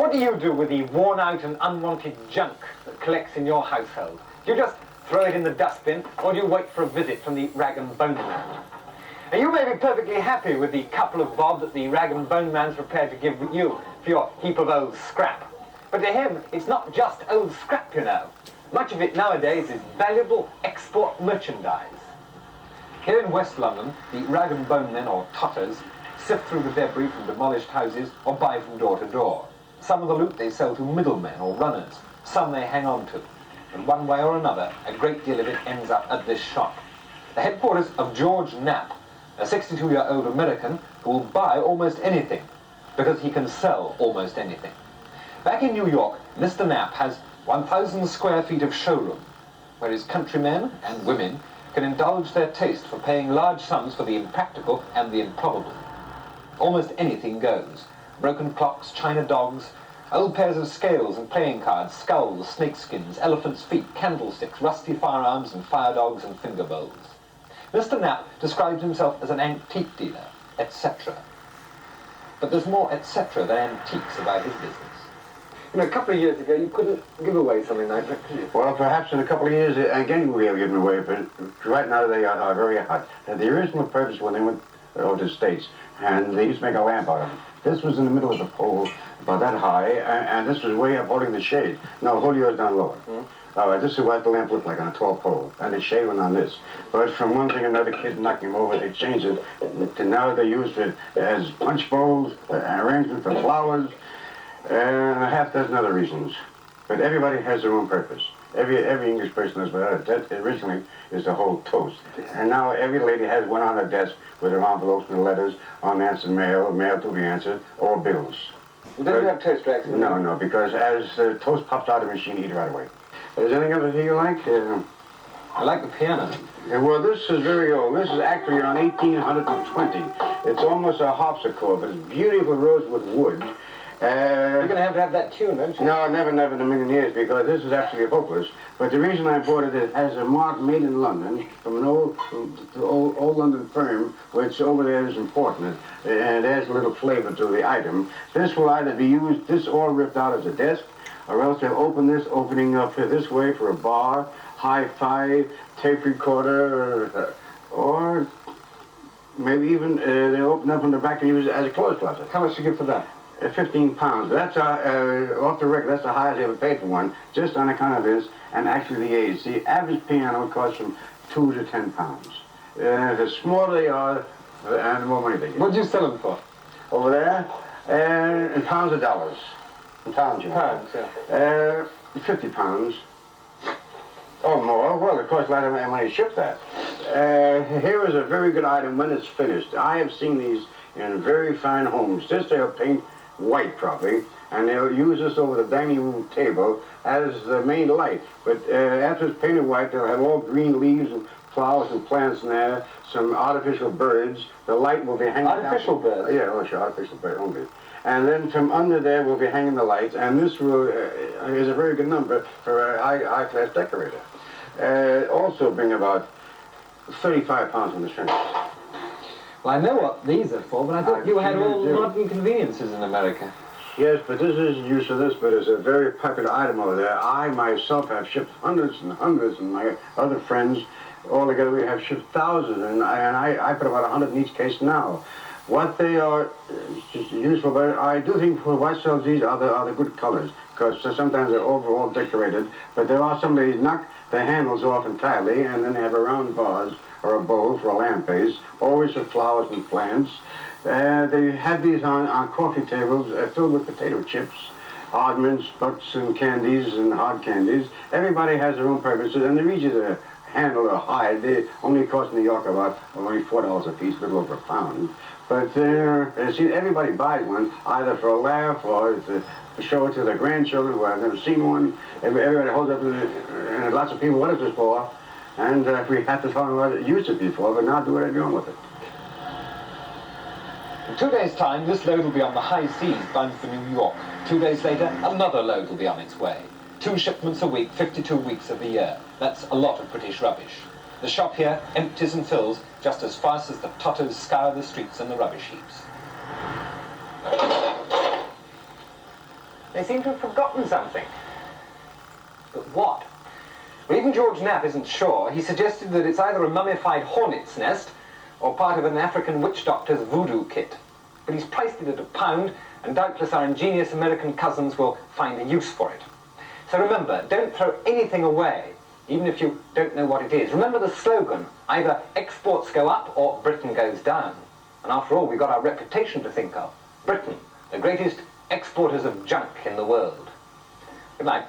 What do you do with the worn-out and unwanted junk that collects in your household? Do you just throw it in the dustbin, or do you wait for a visit from the rag and bone man? And you may be perfectly happy with the couple of bob that the rag and bone man's prepared to give you for your heap of old scrap. But to him, it's not just old scrap, you know. Much of it nowadays is valuable export merchandise. Here in West London, the rag and bone men, or totters, sift through the debris from demolished houses or buy from door to door. Some of the loot they sell to middlemen or runners, some they hang on to. And one way or another, a great deal of it ends up at this shop. The headquarters of George Knapp, a 62-year-old American who will buy almost anything, because he can sell almost anything. Back in New York, Mr. Knapp has 1,000 square feet of showroom, where his countrymen and women can indulge their taste for paying large sums for the impractical and the improbable. Almost anything goes. Broken clocks, china dogs, old pairs of scales and playing cards, skulls, snakeskins, elephants' feet, candlesticks, rusty firearms and fire dogs and finger bowls. Mr. Knapp describes himself as an antique dealer, etc. But there's more etc. than antiques about his business. You know, a couple of years ago, you couldn't give away something like that, could you? Well, perhaps in a couple of years, again, we'll be giving away, but right now they are very hot. The original purpose when they went over to the States, and they used to make a lamp out of them. This was in the middle of the pole, about that high, and this was way up holding the shade. No, hold yours down lower. All right, this is what the lamp looked like on a 12-pole, and the shade went on this. But from one thing another, kid knocking him over, they changed it, to now they use it as punch bowls, an arrangement for flowers, and a half dozen other reasons. But everybody has their own purpose. Every English person knows what that originally is the whole toast. And now every lady has one on her desk with her envelopes and letters, unanswered mail to be answered, or bills. You don't have toast racks? No, because as the toast pops out of the machine, eat it right away. Is there anything else you like? I like the piano. Well, this is very old. This is actually around 1820. It's almost a harpsichord, but it's beautiful rosewood wood. You're going to have that tune, aren't you? No, never in a million years, because this is actually hopeless. But the reason I bought it has a mark made in London from an old London firm, which over there is important, and it adds a little flavor to the item. This will either be used, this all ripped out as a desk, or else they'll open this, opening up this way for a bar, hi-fi, tape recorder, or maybe even they'll open up in the back and use it as a clothes closet. How much do you give for that? 15 pounds. That's off the record. That's the highest I ever paid for one, just on account of this, and actually the age. The average piano costs from 2 to 10 pounds. The smaller they are, and the more money they get. What did you sell them for? Over there, in pounds or dollars. In pounds, you know. Pounds, yeah. 50 pounds. Or more. Well, it costs a lot of money to ship that. Here is a very good item when it's finished. I have seen these in very fine homes. This they'll paint white probably, and they'll use this over the dining room table as the main light. But after it's painted white, they'll have all green leaves and flowers and plants in there, some artificial birds. The light will be hanging Artificial birds? Yeah, oh sure, artificial bird only. And then from under there will be hanging the lights, and this will is a very good number for a high-class decorator. Also bring about 35 pounds when it's finished. Well, I know what these are for, but I thought you had all modern conveniences in America. Yes, but this isn't used for this, but it's a very popular item over there. I myself have shipped hundreds and hundreds, and my other friends, all together we have shipped thousands, and I put about 100 in each case now. What they are useful, but I do think for what sells these are the good colors, because sometimes they're overall decorated, but there are some that knock the handles off entirely, and then they have a round vase or a bowl for a lamp base, always with flowers and plants. They have these on coffee tables filled with potato chips, oddments, butts, and candies and hard candies. Everybody has their own purposes, and they're easy to handle or hide. They only cost New York about only $4 a piece, a little over a pound. But everybody buys one, either for a laugh or to show it to their grandchildren who have never seen one. Everybody holds up, and lots of people, what is this for? And we have to tell them what it used to be for, but now do whatever you want with it. In 2 days' time, this load will be on the high seas bound for New York. 2 days later, another load will be on its way. 2 shipments a week, 52 weeks of the year. That's a lot of British rubbish. The shop here empties and fills just as fast as the totters scour the streets and the rubbish heaps. They seem to have forgotten something. But what? Well, even George Knapp isn't sure. He suggested that it's either a mummified hornet's nest or part of an African witch doctor's voodoo kit. But he's priced it at £1, and doubtless our ingenious American cousins will find a use for it. So remember, don't throw anything away, even if you don't know what it is. Remember the slogan, either exports go up or Britain goes down. And after all, we've got our reputation to think of. Britain, the greatest exporters of junk in the world. Good night.